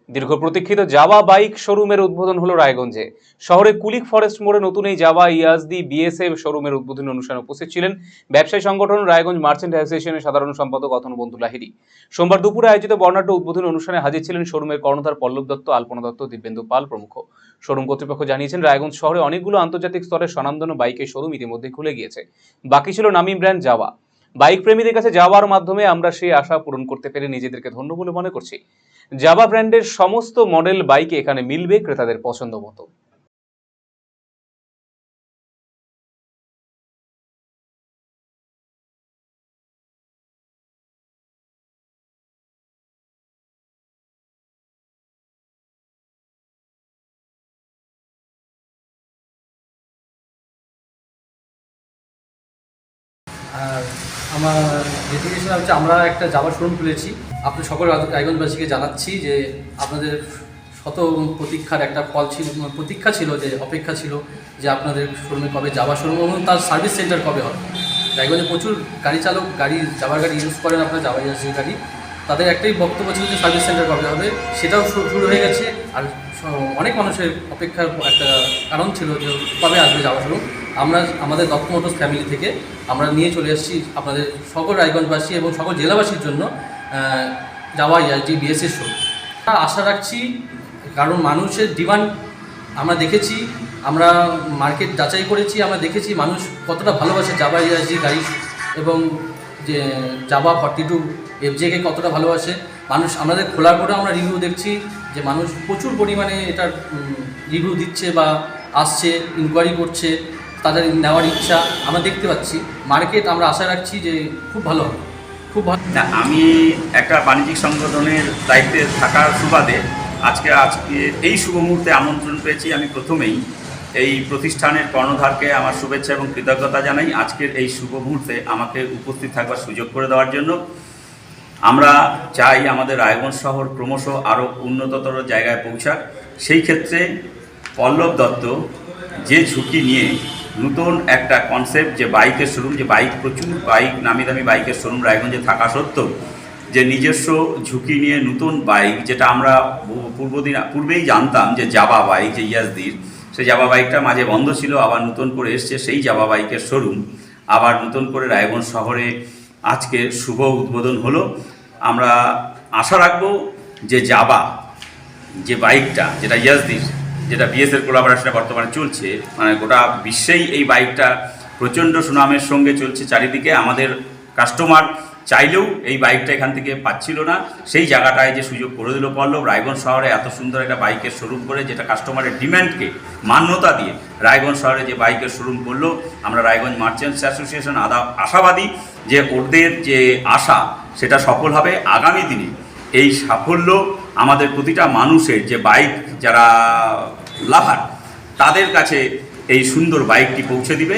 দীর্ঘ প্রতীক্ষিত Java bike শোরুমের উদ্বোধন হলো রায়গঞ্জে। শহরে কুলিক ফরেস্ট মোড়ে নতুন এই জাভা ইয়াজদি বিএসএফ শোরুমের উদ্বোধনী অনুষ্ঠানে উপস্থিত ছিলেন ব্যবসায়ী সংগঠন রায়গঞ্জ মার্চেন্ট অ্যাসোসিয়েশনের সাধারণ সম্পাদক অতনুবন্ধু লাহিড়ী। সোমবার দুপুরে আয়োজিত বর্ণাঢ্য উদ্বোধনী অনুষ্ঠানে হাজির ছিলেন শোরুমের কর্ণধার পল্লব দত্ত, আলপনা দত্ত, দিব্যেন্দু পাল প্রমুখ। শোরুম কর্তৃপক্ষ জানিয়েছেন, রায়গঞ্জ শহরে অনেকগুলো আন্তর্জাতিক স্তরের স্বনামধন্য বাইকের শোরুম ইতিমধ্যে খুলে গিয়েছে। বাকি ছিল নামী ব্র্যান্ড জাভা। বাইক প্রেমীদের কাছে জাভার মাধ্যমে আমরা সেই আশা পূরণ করতে পেরে নিজেদেরকে ধন্য বলে মনে করছি। জাভা ব্র্যান্ডের সমস্ত মডেল বাইক এখানে মিলবে ক্রেতাদের পছন্দ মতো। আর আমার ডেডিকেশন হচ্ছে আমরা একটা জাভা শোরুম খুলেছি। আপনি সকল রায়গঞ্জবাসীকে জানাচ্ছি যে আপনাদের শত প্রতীক্ষার একটা ফল ছিল, প্রতীক্ষা ছিল, যে অপেক্ষা ছিল যে আপনাদের শোরুমে কবে জাভা শোরুম এবং তার সার্ভিস সেন্টার কবে হবে। রায়গঞ্জে প্রচুর গাড়ি চালক জাভার গাড়ি ইউজ করেন, আপনার জাভা ইয়াজদি গাড়ি, তাদের একটাই বক্তব্য ছিল যে সার্ভিস সেন্টার কবে হবে। সেটাও শুরু হয়ে গেছে। আর অনেক মানুষের অপেক্ষার একটা কারণ ছিল যে কবে আসবে জাভা শোরুম। আমরা আমাদের দত্ত মোটরস ফ্যামিলি থেকে আমরা নিয়ে চলে এসেছি আপনাদের সকল রায়গঞ্জবাসী এবং সকল জেলাবাসীর জন্য জাভা ইয়াজদি বিএসএস শোরুম। আশা রাখছি, কারণ মানুষের ডিমান্ড আমরা দেখেছি, আমরা মার্কেট যাচাই করেছি, আমরা দেখেছি মানুষ কতটা ভালোবাসে জাভা ইয়াজদি গাড়ি এবং যে জাভা 42 এফজেকে কতটা ভালোবাসে মানুষ। আমাদের খোলার পরে আমরা রিভিউ দেখছি যে মানুষ প্রচুর পরিমাণে এটার রিভিউ দিচ্ছে বা আসছে, ইনকোয়ারি করছে, তাদের নেওয়ার ইচ্ছা আমরা দেখতে পাচ্ছি। মার্কেট আমরা আশা রাখছি যে খুব ভালো হবে, খুব ভালো। আমি একটা বাণিজ্যিক সংগঠনের দায়িত্বে থাকার সুবাদে আজকে এই শুভ মুহূর্তে আমন্ত্রণ পেয়েছি। আমি প্রথমেই এই প্রতিষ্ঠানের কর্ণধারকে আমার শুভেচ্ছা এবং কৃতজ্ঞতা জানাই আজকের এই শুভ মুহূর্তে আমাকে উপস্থিত থাকবার সুযোগ করে দেওয়ার জন্য। আমরা চাই আমাদের রায়গঞ্জ শহর ক্রমশ আরও উন্নততর জায়গায় পৌঁছাক। সেই ক্ষেত্রে পল্লব দত্ত যে ঝুঁকি নিয়ে নতুন একটা কনসেপ্ট, যে বাইকের শোরুম, যে প্রচুর বাইক, নামি দামি বাইকের শোরুম রায়গঞ্জে থাকা সত্ত্বেও যে নিজস্ব ঝুঁকি নিয়ে নতুন বাইক, যেটা আমরা পূর্বেই জানতাম যে জাভা বাইক, যে ইয়াজদির, সেই জাভা বাইকটা মাঝে বন্ধ ছিল, আবার নতুন করে এসছে সেই জাভা বাইকের শোরুম আবার নতুন করে রায়গঞ্জ শহরে আজকে শুভ উদ্বোধন হলো। আমরা আশা রাখবো যে জাভা যে বাইকটা, যেটা ইয়াজদির, যেটা বিএসএর কোলাবোরেশনে বর্তমানে চলছে, মানে গোটা বিশ্বেই এই বাইকটা প্রচণ্ড সুনামের সঙ্গে চলছে চারিদিকে। আমাদের কাস্টমার চাইলেও এই বাইকটা এখান থেকে পাচ্ছিল না, সেই জায়গাটায় যে সুযোগ করে দিল পল্লব। রায়গঞ্জ শহরে এত সুন্দর একটা বাইকের শোরুম করে, যেটা কাস্টমারের ডিম্যান্ডকে মান্যতা দিয়ে রায়গঞ্জ শহরে যে বাইকের শোরুম করলো, আমরা রায়গঞ্জ মার্চেন্টস অ্যাসোসিয়েশন আশাবাদী যে ওদের যে আশা সেটা সফল হবে। আগামী দিনে এই সাফল্য আমাদের প্রতিটা মানুষের, যে বাইক যারা লাভার, তাদের কাছে এই সুন্দর বাইকটি পৌঁছে দিবে।